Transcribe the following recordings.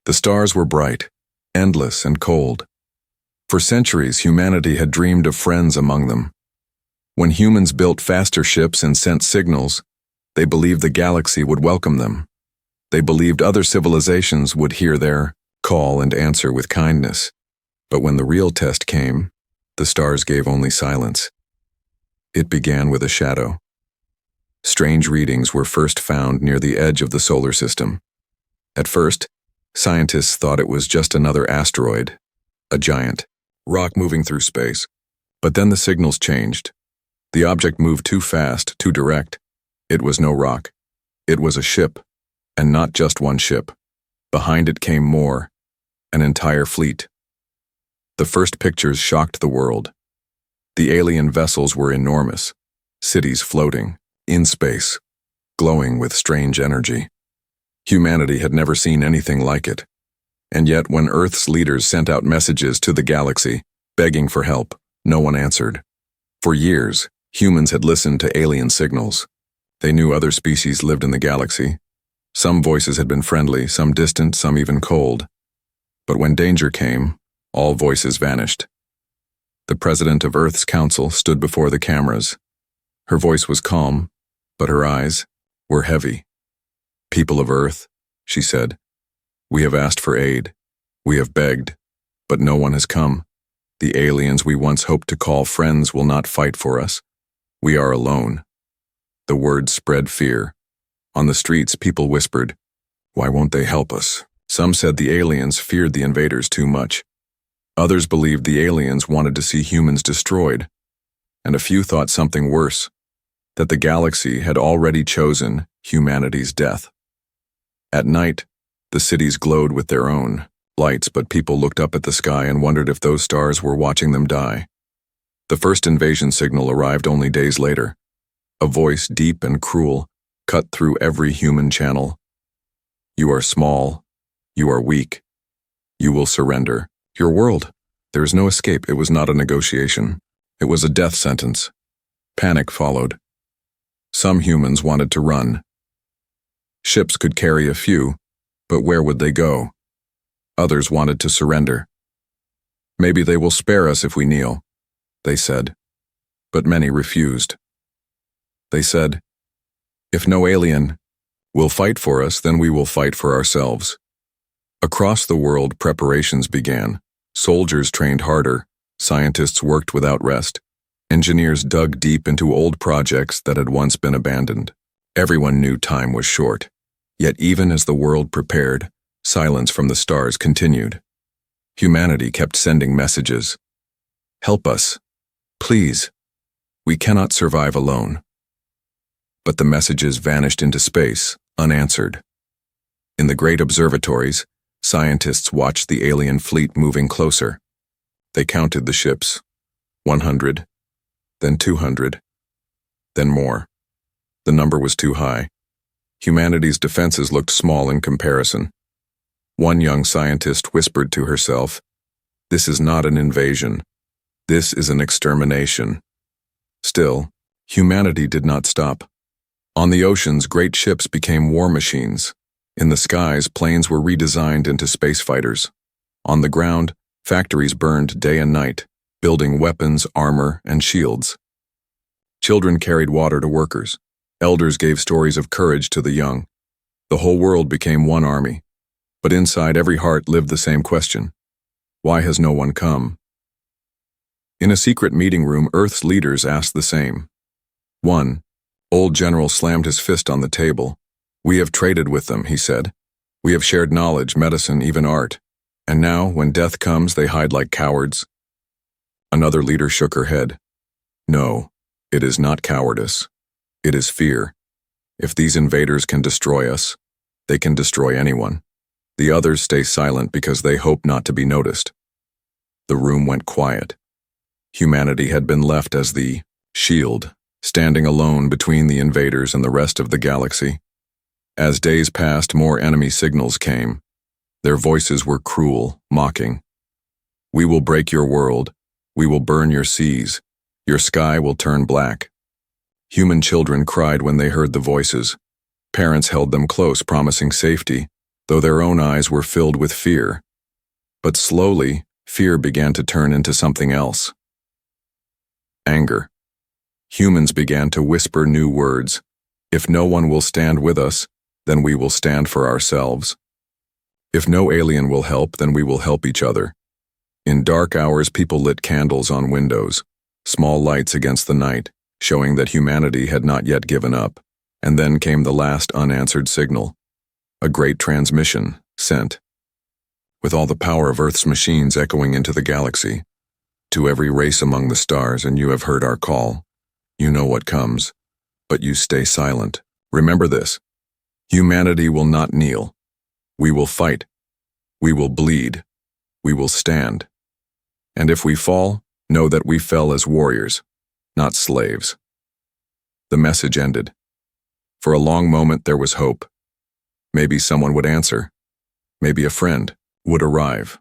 The stars were bright, endless and cold. For centuries, humanity had dreamed of friends among them. When humans built faster ships and sent signals, they believed the galaxy would welcome them. They believed other civilizations would hear their call and answer with kindness. But when the real test came, the stars gave only silence. It began with a shadow. Strange readings were first found near the edge of the solar system. At first, scientists thought it was just another asteroid, a giant rock moving through space. But then the signals changed. The object moved too fast, too direct. It was no rock. It was a ship, and not just one ship. Behind it came more, an entire fleet. The first pictures shocked the world. The alien vessels were enormous, cities floating, in space, glowing with strange energy. Humanity had never seen anything like it. And yet, when Earth's leaders sent out messages to the galaxy, begging for help, no one answered. For years, humans had listened to alien signals. They knew other species lived in the galaxy. Some voices had been friendly, some distant, some even cold. But when danger came, all voices vanished. The president of Earth's council stood before the cameras. Her voice was calm, but her eyes were heavy. "People of Earth," she said, "we have asked for aid. We have begged, but no one has come. The aliens we once hoped to call friends will not fight for us. We are alone." The words spread fear. On the streets, people whispered, "Why won't they help us?" Some said the aliens feared the invaders too much. Others believed the aliens wanted to see humans destroyed. And a few thought something worse, that the galaxy had already chosen humanity's death. At night, the cities glowed with their own lights, but people looked up at the sky and wondered if those stars were watching them die. The first invasion signal arrived only days later. A voice, deep and cruel, cut through every human channel. "You are small. You are weak. You will surrender. Your world. There is no escape." It was not a negotiation. It was a death sentence. Panic followed. Some humans wanted to run. Ships could carry a few, but where would they go? Others wanted to surrender. "Maybe they will spare us if we kneel," they said. But many refused. They said, "If no alien will fight for us, then we will fight for ourselves." Across the world, preparations began. Soldiers trained harder. Scientists worked without rest. Engineers dug deep into old projects that had once been abandoned. Everyone knew time was short. Yet even as the world prepared, silence from the stars continued. Humanity kept sending messages. "Help us. Please. We cannot survive alone." But the messages vanished into space, unanswered. In the great observatories, scientists watched the alien fleet moving closer. They counted the ships. 100, then 200, then more. The number was too high. Humanity's defenses looked small in comparison. One young scientist whispered to herself, "This is not an invasion. This is an extermination." Still, humanity did not stop. On the oceans, great ships became war machines. In the skies, planes were redesigned into space fighters. On the ground, factories burned day and night, building weapons, armor, and shields. Children carried water to workers. Elders gave stories of courage to the young. The whole world became one army. But inside every heart lived the same question: why has no one come? In a secret meeting room, Earth's leaders asked the same. One old general slammed his fist on the table. "We have traded with them," he said. "We have shared knowledge, medicine, even art. And now, when death comes, they hide like cowards." Another leader shook her head. "No, it is not cowardice. It is fear. If these invaders can destroy us, they can destroy anyone." The others stay silent because they hope not to be noticed. The room went quiet. Humanity had been left as the shield, standing alone between the invaders and the rest of the galaxy. As days passed, more enemy signals came. Their voices were cruel, mocking. "We will break your world. We will burn your seas. Your sky will turn black." Human children cried when they heard the voices. Parents held them close, promising safety, though their own eyes were filled with fear. But slowly, fear began to turn into something else. Anger. Humans began to whisper new words. If no one will stand with us, then we will stand for ourselves. If no alien will help, then we will help each other. In dark hours, people lit candles on windows, small lights against the night, showing that humanity had not yet given up. And then came the last unanswered signal. A great transmission, sent, with all the power of Earth's machines echoing into the galaxy. To every race among the stars, and you have heard our call. You know what comes, but you stay silent. Remember this. Humanity will not kneel. We will fight. We will bleed. We will stand. And if we fall, know that we fell as warriors, not slaves. The message ended. For a long moment there was hope. Maybe someone would answer. Maybe a friend would arrive.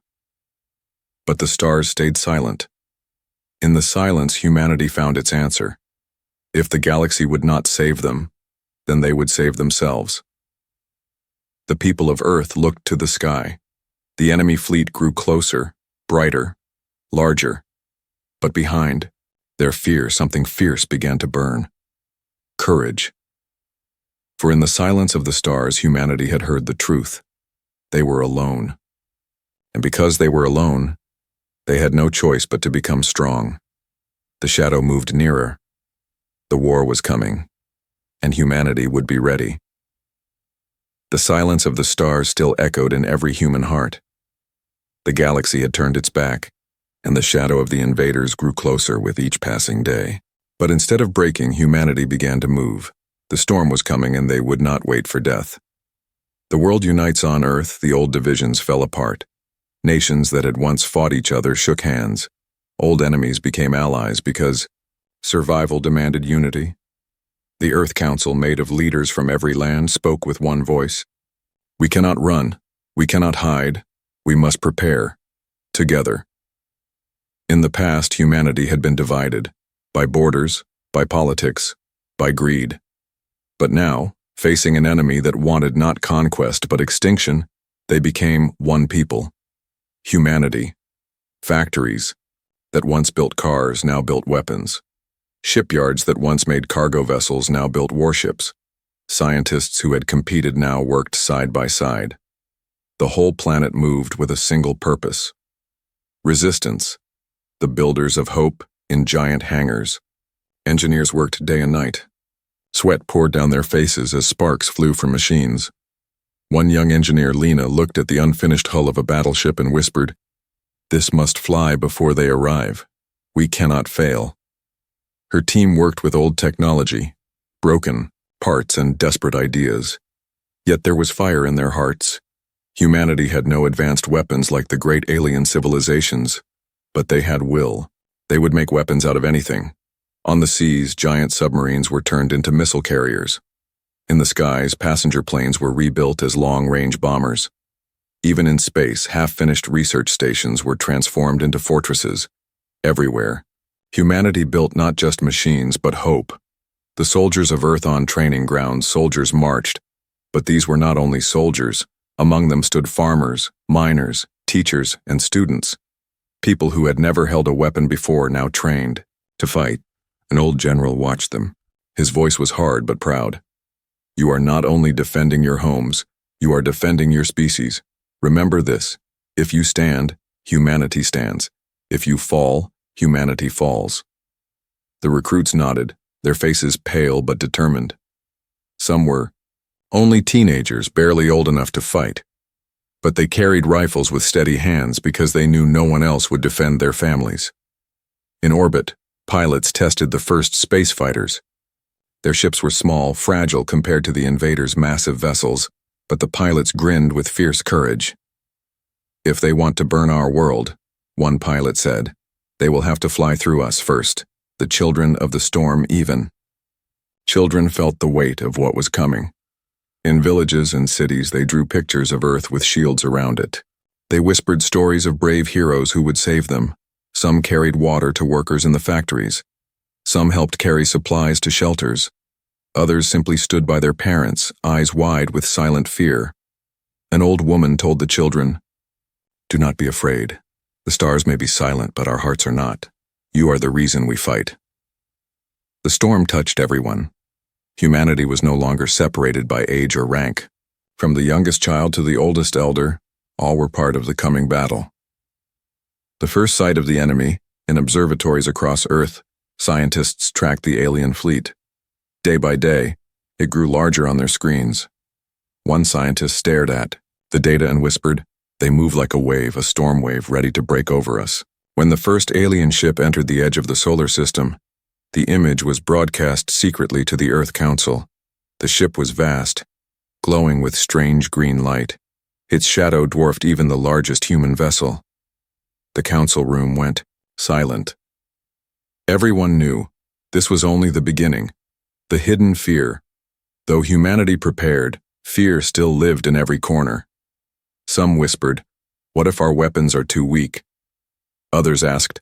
But the stars stayed silent. In the silence, humanity found its answer. If the galaxy would not save them, then they would save themselves. The people of Earth looked to the sky. The enemy fleet grew closer, brighter, larger. But behind their fear, something fierce began to burn. Courage. For in the silence of the stars, humanity had heard the truth. They were alone. And because they were alone, they had no choice but to become strong. The shadow moved nearer. The war was coming, and humanity would be ready. The silence of the stars still echoed in every human heart. The galaxy had turned its back, and the shadow of the invaders grew closer with each passing day. But instead of breaking, humanity began to move. The storm was coming, and they would not wait for death. The world unites on Earth. The old divisions fell apart. Nations that had once fought each other shook hands. Old enemies became allies because survival demanded unity. The Earth Council, made of leaders from every land, spoke with one voice. We cannot run. We cannot hide. We must prepare. Together. In the past, humanity had been divided. By borders, by politics, by greed. But now, facing an enemy that wanted not conquest but extinction, they became one people. Humanity. Factories that once built cars now built weapons. Shipyards that once made cargo vessels now built warships. Scientists who had competed now worked side by side. The whole planet moved with a single purpose. Resistance. The builders of hope in giant hangars. Engineers worked day and night. Sweat poured down their faces as sparks flew from machines. One young engineer, Lena, looked at the unfinished hull of a battleship and whispered, "This must fly before they arrive. We cannot fail." Her team worked with old technology, broken parts and desperate ideas. Yet there was fire in their hearts. Humanity had no advanced weapons like the great alien civilizations, but they had will. They would make weapons out of anything. On the seas, giant submarines were turned into missile carriers. In the skies, passenger planes were rebuilt as long-range bombers. Even in space, half-finished research stations were transformed into fortresses. Everywhere, humanity built not just machines, but hope. The soldiers of Earth on training grounds, soldiers marched. But these were not only soldiers. Among them stood farmers, miners, teachers, and students. People who had never held a weapon before, now trained to fight. An old general watched them. His voice was hard but proud. You are not only defending your homes, you are defending your species. Remember this. If you stand, humanity stands. If you fall, humanity falls. The recruits nodded, their faces pale but determined. Some were only teenagers, barely old enough to fight. But they carried rifles with steady hands because they knew no one else would defend their families. In orbit, pilots tested the first space fighters. Their ships were small, fragile compared to the invaders' massive vessels, but the pilots grinned with fierce courage. If they want to burn our world, one pilot said, they will have to fly through us first, the children of the storm even. Children felt the weight of what was coming. In villages and cities, they drew pictures of Earth with shields around it. They whispered stories of brave heroes who would save them. Some carried water to workers in the factories. Some helped carry supplies to shelters. Others simply stood by their parents, eyes wide with silent fear. An old woman told the children, "Do not be afraid. The stars may be silent, but our hearts are not. You are the reason we fight." The storm touched everyone. Humanity was no longer separated by age or rank. From the youngest child to the oldest elder, all were part of the coming battle. The first sight of the enemy, in observatories across Earth, scientists tracked the alien fleet. Day by day, it grew larger on their screens. One scientist stared at the data and whispered, "They move like a wave, a storm wave ready to break over us." When the first alien ship entered the edge of the solar system, the image was broadcast secretly to the Earth Council. The ship was vast, glowing with strange green light. Its shadow dwarfed even the largest human vessel. The council room went silent. Everyone knew this was only the beginning, the hidden fear. Though humanity prepared, fear still lived in every corner. Some whispered, "What if our weapons are too weak?" Others asked,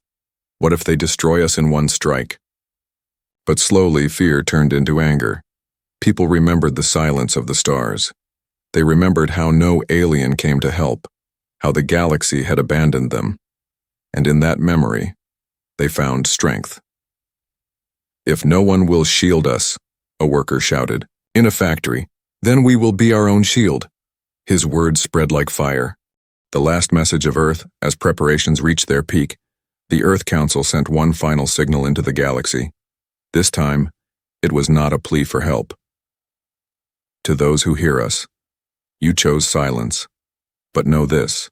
"What if they destroy us in one strike?" But slowly fear turned into anger. People remembered the silence of the stars. They remembered how no alien came to help, how the galaxy had abandoned them. And in that memory, they found strength. "If no one will shield us," a worker shouted, in a factory, "then we will be our own shield." His words spread like fire. The last message of Earth, as preparations reached their peak, the Earth Council sent one final signal into the galaxy. This time, it was not a plea for help. "To those who hear us, you chose silence. But know this: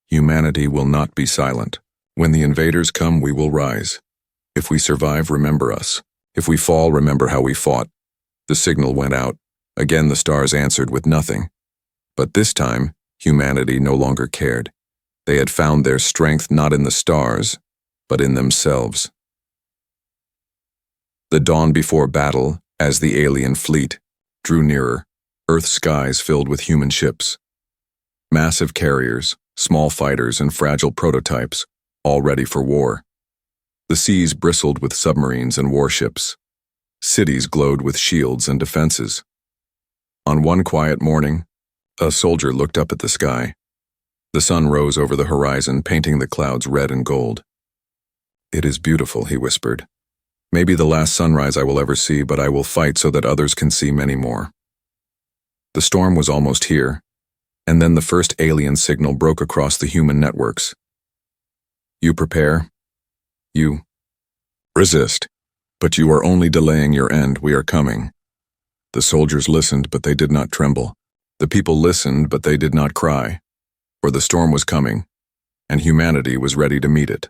humanity will not be silent. When the invaders come, we will rise. If we survive, remember us. If we fall, remember how we fought." The signal went out. Again the stars answered with nothing. But this time, humanity no longer cared. They had found their strength not in the stars, but in themselves. The dawn before battle, as the alien fleet drew nearer, Earth's skies filled with human ships. Massive carriers, small fighters, and fragile prototypes, all ready for war. The seas bristled with submarines and warships. Cities glowed with shields and defenses. On one quiet morning, a soldier looked up at the sky. The sun rose over the horizon, painting the clouds red and gold. "It is beautiful," he whispered. "Maybe the last sunrise I will ever see, but I will fight so that others can see many more." The storm was almost here, and then the first alien signal broke across the human networks. "You prepare. You resist. But you are only delaying your end. We are coming." The soldiers listened, but they did not tremble. The people listened, but they did not cry. For the storm was coming, and humanity was ready to meet it.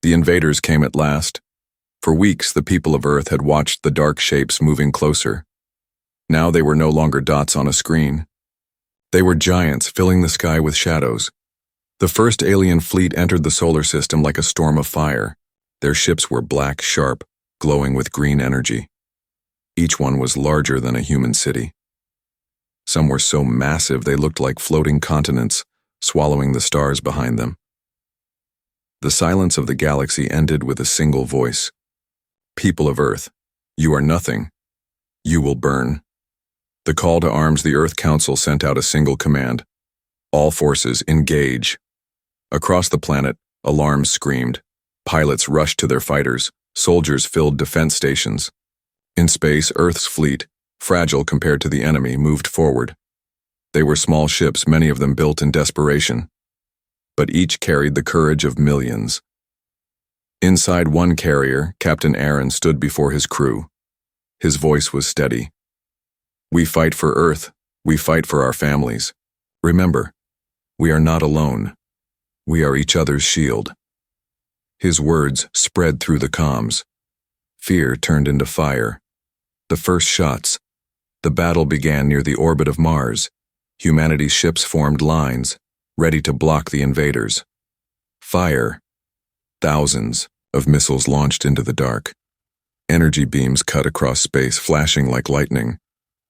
The invaders came at last. For weeks, the people of Earth had watched the dark shapes moving closer. Now they were no longer dots on a screen. They were giants filling the sky with shadows. The first alien fleet entered the solar system like a storm of fire. Their ships were black, sharp, glowing with green energy. Each one was larger than a human city. Some were so massive they looked like floating continents, swallowing the stars behind them. The silence of the galaxy ended with a single voice. "People of Earth, you are nothing. You will burn." The call to arms, the Earth Council sent out a single command: "All forces, engage." Across the planet, alarms screamed. Pilots rushed to their fighters. Soldiers filled defense stations. In space, Earth's fleet, fragile compared to the enemy, moved forward. They were small ships, many of them built in desperation. But each carried the courage of millions. Inside one carrier, Captain Aaron stood before his crew. His voice was steady. "We fight for Earth. We fight for our families. Remember, we are not alone. We are each other's shield." His words spread through the comms. Fear turned into fire. The first shots. The battle began near the orbit of Mars. Humanity's ships formed lines, ready to block the invaders. Fire. Thousands of missiles launched into the dark. Energy beams cut across space, flashing like lightning.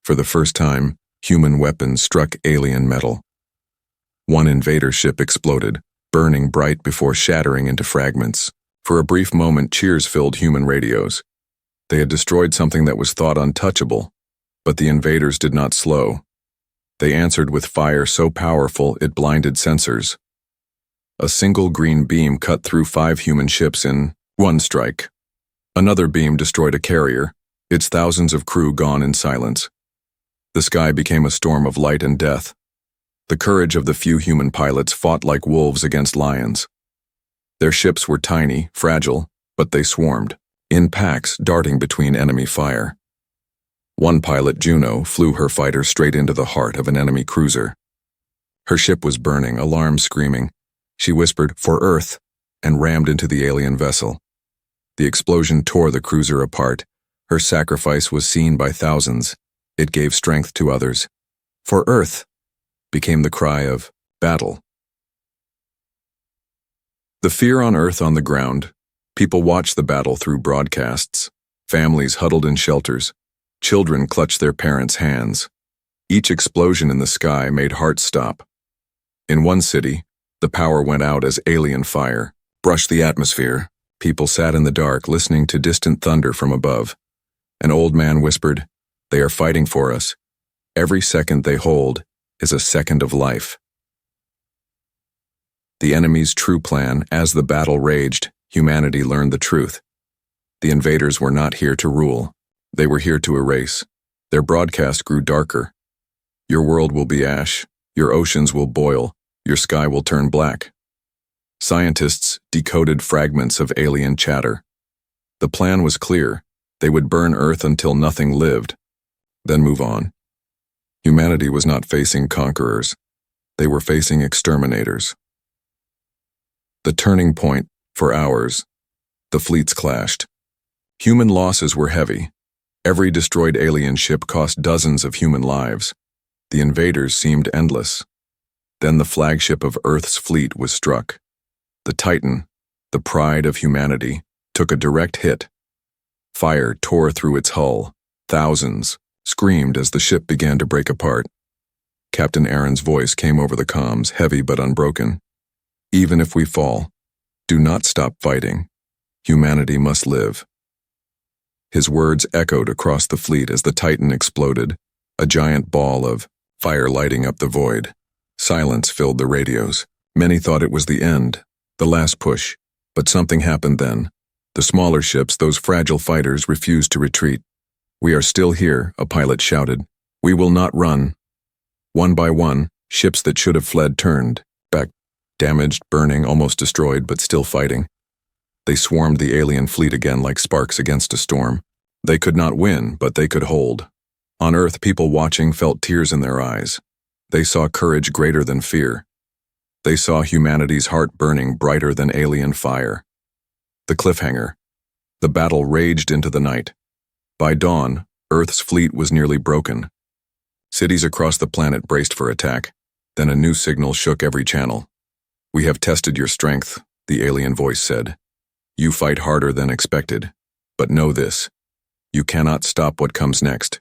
For the first time, human weapons struck alien metal. One invader ship exploded, burning bright before shattering into fragments. For a brief moment, cheers filled human radios. They had destroyed something that was thought untouchable, But the invaders did not slow. They answered with fire so powerful it blinded sensors. A single green beam cut through 5 human ships in one strike. Another beam destroyed a carrier, its thousands of crew gone in silence. The sky became a storm of light and death. The courage of the few human pilots fought like wolves against lions. Their ships were tiny, fragile, but they swarmed, in packs darting between enemy fire. One pilot, Juno, flew her fighter straight into the heart of an enemy cruiser. Her ship was burning, alarms screaming. She whispered, "For Earth," and rammed into the alien vessel. The explosion tore the cruiser apart. Her sacrifice was seen by thousands. It gave strength to others. "For Earth," became the cry of battle. The fear on Earth on the ground. People watched the battle through broadcasts. Families huddled in shelters. Children clutched their parents' hands. Each explosion in the sky made hearts stop. In one city, the power went out as alien fire brushed the atmosphere. People sat in the dark listening to distant thunder from above. An old man whispered, "They are fighting for us. Every second they hold is a second of life." The enemy's true plan. As the battle raged, humanity learned the truth. The invaders were not here to rule. They were here to erase. Their broadcast grew darker. "Your world will be ash. Your oceans will boil. Your sky will turn black." Scientists decoded fragments of alien chatter. The plan was clear. They would burn Earth until nothing lived, then move on. Humanity was not facing conquerors. They were facing exterminators. The turning point. For hours, the fleets clashed. Human losses were heavy. Every destroyed alien ship cost dozens of human lives. The invaders seemed endless. Then the flagship of Earth's fleet was struck. The Titan, the pride of humanity, took a direct hit. Fire tore through its hull. Thousands screamed as the ship began to break apart. Captain Aaron's voice came over the comms, heavy but unbroken. "Even if we fall, do not stop fighting. Humanity must live." His words echoed across the fleet as the Titan exploded, a giant ball of fire lighting up the void. Silence filled the radios. Many thought it was the end, the last push. But something happened then. The smaller ships, those fragile fighters, refused to retreat. "We are still here," a pilot shouted. "We will not run." One by one, ships that should have fled turned back, damaged, burning, almost destroyed, but still fighting. They swarmed the alien fleet again like sparks against a storm. They could not win, but they could hold. On Earth, people watching felt tears in their eyes. They saw courage greater than fear. They saw humanity's heart burning brighter than alien fire. The cliffhanger. The battle raged into the night. By dawn, Earth's fleet was nearly broken. Cities across the planet braced for attack. Then a new signal shook every channel. "We have tested your strength," the alien voice said. "You fight harder than expected. But know this. You cannot stop what comes next.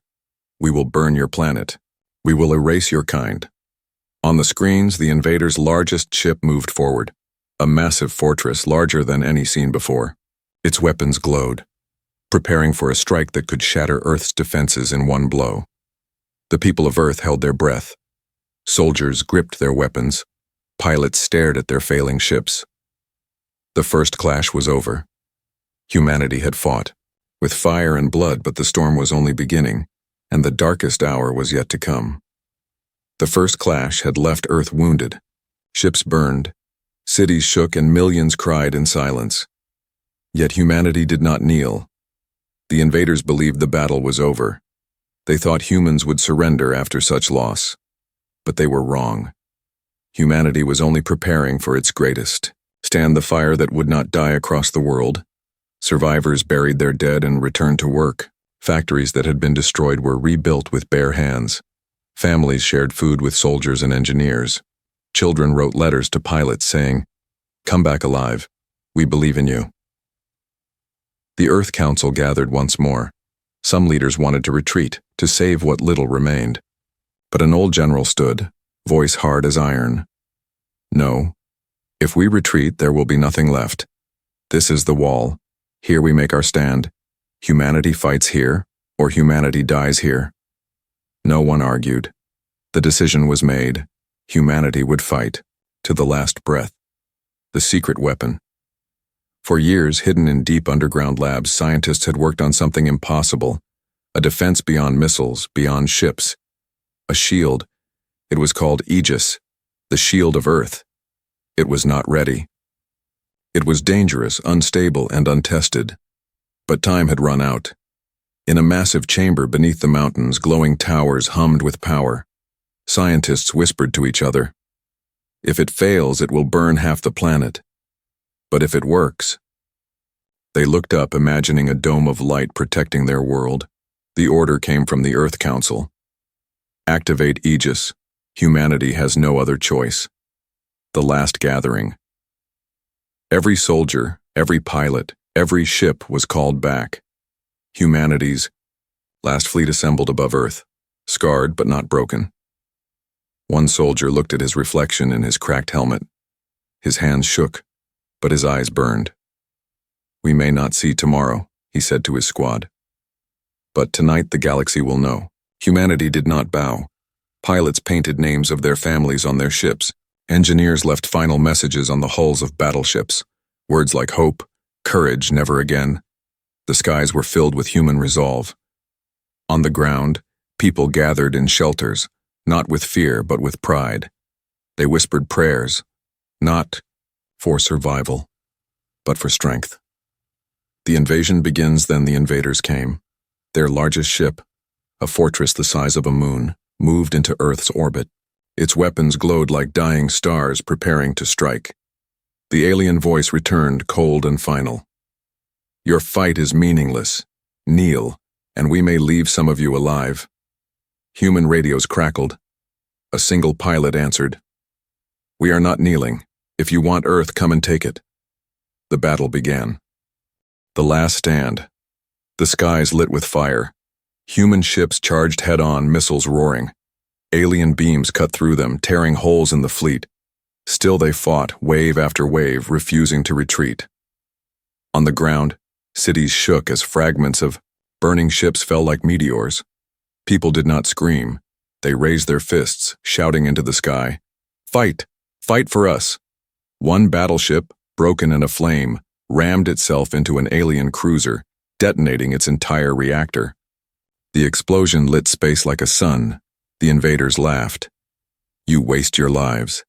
We will burn your planet. We will erase your kind." On the screens, the invaders' largest ship moved forward. A massive fortress larger than any seen before. Its weapons glowed, preparing for a strike that could shatter Earth's defenses in one blow. The people of Earth held their breath. Soldiers gripped their weapons. Pilots stared at their failing ships. The first clash was over. Humanity had fought, with fire and blood, but the storm was only beginning, and the darkest hour was yet to come. The first clash had left Earth wounded. Ships burned, cities shook, and millions cried in silence. Yet humanity did not kneel. The invaders believed the battle was over. They thought humans would surrender after such loss. But they were wrong. Humanity was only preparing for its greatest. Stand the fire that would not die across the world. Survivors buried their dead and returned to work. Factories that had been destroyed were rebuilt with bare hands. Families shared food with soldiers and engineers. Children wrote letters to pilots saying, "Come back alive. We believe in you." The Earth Council gathered once more. Some leaders wanted to retreat, to save what little remained. But an old general stood, voice hard as iron. "No. If we retreat, there will be nothing left. This is the wall. Here we make our stand. Humanity fights here, or humanity dies here." No one argued. The decision was made. Humanity would fight, to the last breath. The secret weapon. For years, hidden in deep underground labs, scientists had worked on something impossible. A defense beyond missiles, beyond ships. A shield. It was called Aegis, the shield of Earth. It was not ready. It was dangerous, unstable, and untested. But time had run out. In a massive chamber beneath the mountains, glowing towers hummed with power. Scientists whispered to each other, "If it fails, it will burn half the planet. But if it works..." They looked up, imagining a dome of light protecting their world. The order came from the Earth Council. Activate Aegis. Humanity has no other choice. The last gathering. Every soldier, every pilot, every ship was called back. Humanity's last fleet assembled above Earth, scarred but not broken. One soldier looked at his reflection in his cracked helmet. His hands shook, but his eyes burned. "We may not see tomorrow," he said to his squad. "But tonight the galaxy will know." Humanity did not bow. Pilots painted names of their families on their ships. Engineers left final messages on the hulls of battleships. Words like hope, courage, never again. The skies were filled with human resolve. On the ground, people gathered in shelters, not with fear but with pride. They whispered prayers, not for survival, but for strength. The invasion begins, then the invaders came. Their largest ship, a fortress the size of a moon, moved into Earth's orbit. Its weapons glowed like dying stars preparing to strike. The alien voice returned, cold and final. "Your fight is meaningless. Kneel, and we may leave some of you alive." Human radios crackled. A single pilot answered, "We are not kneeling. If you want Earth, come and take it." The battle began. The last stand. The skies lit with fire. Human ships charged head-on, missiles roaring. Alien beams cut through them, tearing holes in the fleet. Still they fought, wave after wave, refusing to retreat. On the ground, cities shook as fragments of burning ships fell like meteors. People did not scream. They raised their fists, shouting into the sky, "Fight! Fight for us!" One battleship, broken and aflame, rammed itself into an alien cruiser, detonating its entire reactor. The explosion lit space like a sun. The invaders laughed. "You waste your lives."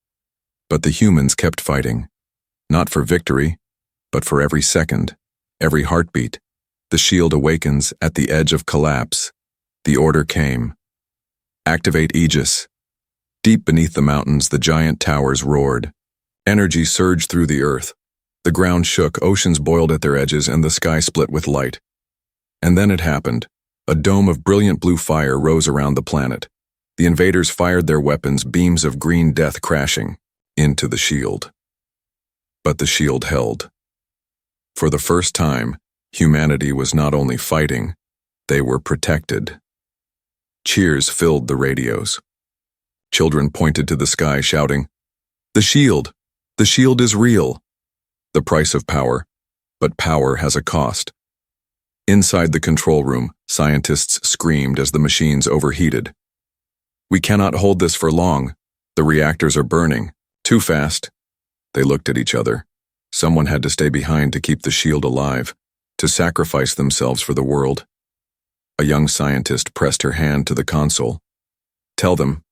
But the humans kept fighting. Not for victory, but for every second, every heartbeat. The shield awakens at the edge of collapse. The order came. Activate Aegis. Deep beneath the mountains, the giant towers roared. Energy surged through the earth. The ground shook, oceans boiled at their edges, and the sky split with light. And then it happened. A dome of brilliant blue fire rose around the planet. The invaders fired their weapons, beams of green death crashing into the shield. But the shield held. For the first time, humanity was not only fighting, they were protected. Cheers filled the radios. Children pointed to the sky, shouting, "The shield! The shield is real!" The price of power, but power has a cost. Inside the control room, scientists screamed as the machines overheated. "We cannot hold this for long. The reactors are burning. Too fast." They looked at each other. Someone had to stay behind to keep the shield alive, to sacrifice themselves for the world. A young scientist pressed her hand to the console. Tell them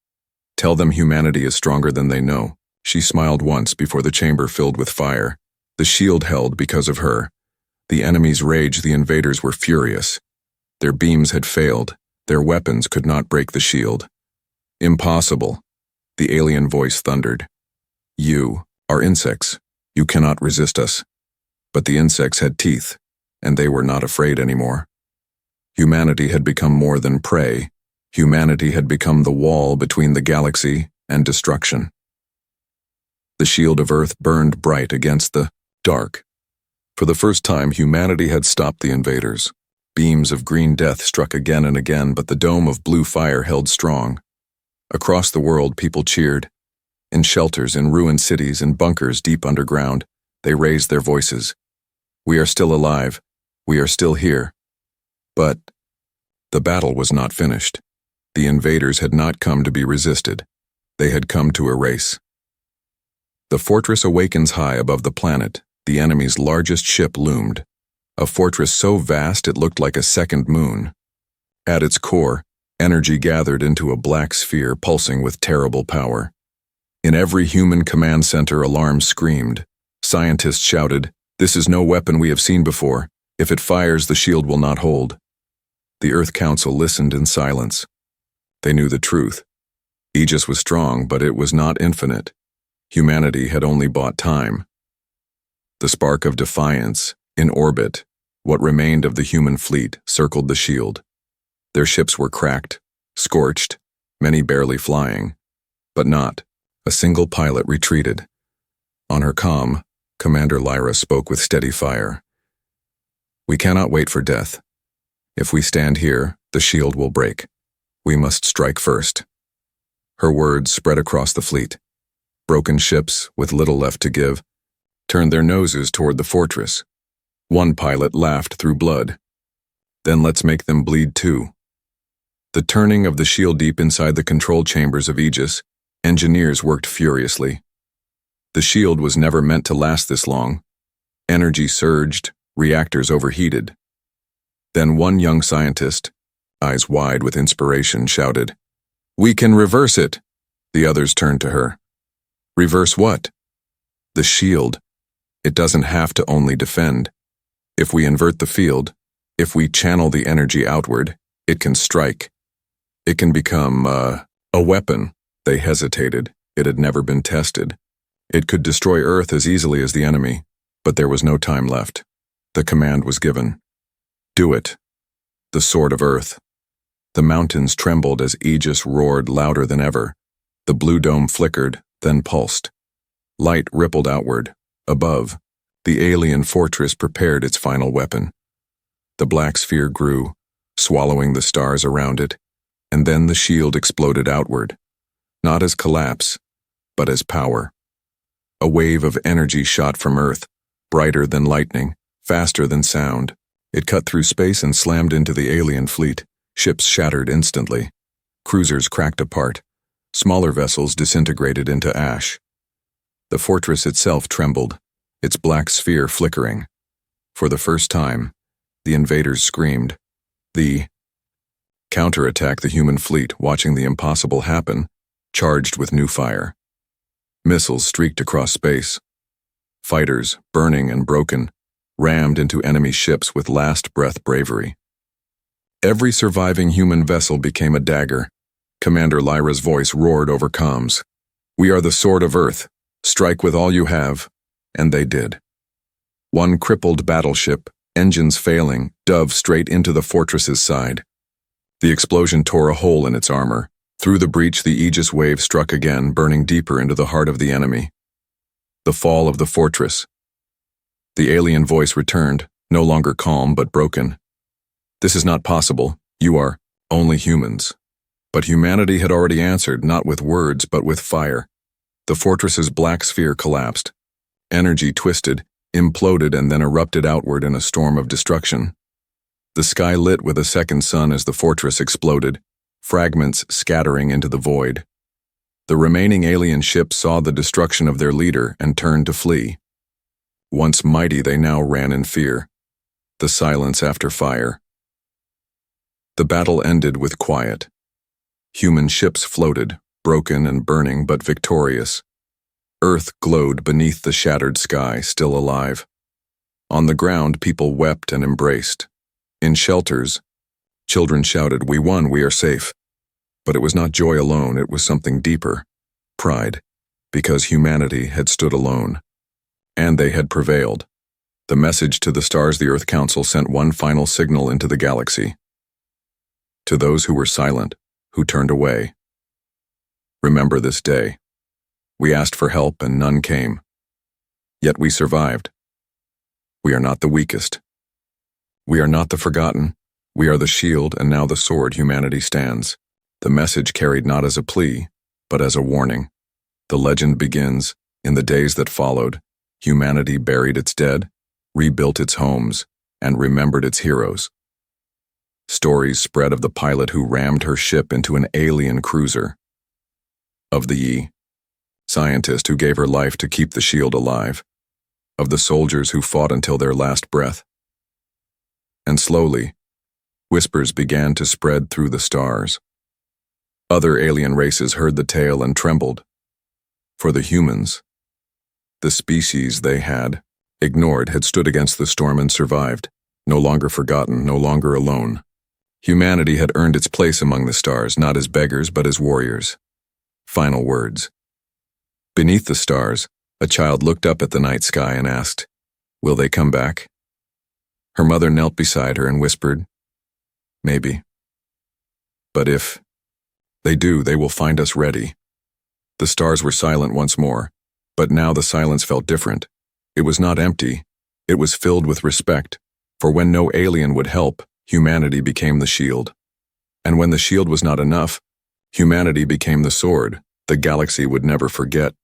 humanity is stronger than they know." She smiled once before the chamber filled with fire. The shield held because of her. The enemies raged, the invaders were furious. Their beams had failed. Their weapons could not break the shield. "Impossible," the alien voice thundered. "You are insects. You cannot resist us." But the insects had teeth, and they were not afraid anymore. Humanity had become more than prey. Humanity had become the wall between the galaxy and destruction. The shield of Earth burned bright against the dark. For the first time, humanity had stopped the invaders. Beams of green death struck again and again, but the dome of blue fire held strong. Across the world, people cheered. In shelters, in ruined cities, in bunkers deep underground, they raised their voices. "We are still alive. We are still here." But the battle was not finished. The invaders had not come to be resisted. They had come to erase. The fortress awakens high above the planet. The enemy's largest ship loomed. A fortress so vast it looked like a second moon. At its core, energy gathered into a black sphere pulsing with terrible power. In every human command center, alarms screamed. Scientists shouted, "This is no weapon we have seen before. If it fires, the shield will not hold." The Earth Council listened in silence. They knew the truth. Aegis was strong, but it was not infinite. Humanity had only bought time. The spark of defiance, in orbit, what remained of the human fleet, circled the shield. Their ships were cracked, scorched, many barely flying. But not a single pilot retreated. On her comm, Commander Lyra spoke with steady fire. "We cannot wait for death. If we stand here, the shield will break. We must strike first." Her words spread across the fleet. Broken ships, with little left to give, turned their noses toward the fortress. One pilot laughed through blood. "Then let's make them bleed too." The turning of the shield deep inside the control chambers of Aegis, engineers worked furiously. The shield was never meant to last this long. Energy surged, reactors overheated. Then one young scientist, eyes wide with inspiration, shouted, "We can reverse it!" The others turned to her. "Reverse what?" "The shield. It doesn't have to only defend. If we invert the field, if we channel the energy outward, it can strike. It can become, a weapon." They hesitated. It had never been tested. It could destroy Earth as easily as the enemy, but there was no time left. The command was given. "Do it." The sword of Earth. The mountains trembled as Aegis roared louder than ever. The blue dome flickered, then pulsed. Light rippled outward. Above, the alien fortress prepared its final weapon. The black sphere grew, swallowing the stars around it, and then the shield exploded outward, not as collapse, but as power. A wave of energy shot from Earth, brighter than lightning, faster than sound. It cut through space and slammed into the alien fleet. Ships shattered instantly. Cruisers cracked apart. Smaller vessels disintegrated into ash. The fortress itself trembled, its black sphere flickering. For the first time, the invaders screamed. The counterattack, the human fleet, watching the impossible happen, charged with new fire. Missiles streaked across space. Fighters, burning and broken, rammed into enemy ships with last-breath bravery. Every surviving human vessel became a dagger. Commander Lyra's voice roared over comms. "We are the sword of Earth. Strike with all you have." And they did. One crippled battleship, engines failing, dove straight into the fortress's side. The explosion tore a hole in its armor. Through the breach, the Aegis wave struck again, burning deeper into the heart of the enemy. The fall of the fortress. The alien voice returned, no longer calm but broken. "This is not possible. You are only humans." But humanity had already answered, not with words but with fire. The fortress's black sphere collapsed. Energy twisted, imploded, and then erupted outward in a storm of destruction. The sky lit with a second sun as the fortress exploded, fragments scattering into the void. The remaining alien ships saw the destruction of their leader and turned to flee. Once mighty, they now ran in fear. The silence after fire. The battle ended with quiet. Human ships floated, broken and burning but victorious. Earth glowed beneath the shattered sky, still alive. On the ground, people wept and embraced. In shelters, children shouted, "We won, we are safe." But it was not joy alone, it was something deeper. Pride, because humanity had stood alone. And they had prevailed. The message to the stars, the Earth Council sent one final signal into the galaxy. To those who were silent, who turned away. Remember this day. We asked for help and none came. Yet we survived. We are not the weakest. We are not the forgotten. We are the shield and now the sword humanity stands. The message carried not as a plea, but as a warning. The legend begins, in the days that followed, humanity buried its dead, rebuilt its homes, and remembered its heroes. Stories spread of the pilot who rammed her ship into an alien cruiser, of the scientist who gave her life to keep the shield alive, of the soldiers who fought until their last breath. And slowly, whispers began to spread through the stars. Other alien races heard the tale and trembled. For the humans, the species they had ignored had stood against the storm and survived, no longer forgotten, no longer alone. Humanity had earned its place among the stars, not as beggars but as warriors. Final words. Beneath the stars, a child looked up at the night sky and asked, "Will they come back?" Her mother knelt beside her and whispered, "Maybe. But if they do, they will find us ready." The stars were silent once more, but now the silence felt different. It was not empty, it was filled with respect, for when no alien would help, humanity became the shield. And when the shield was not enough, humanity became the sword the galaxy would never forget.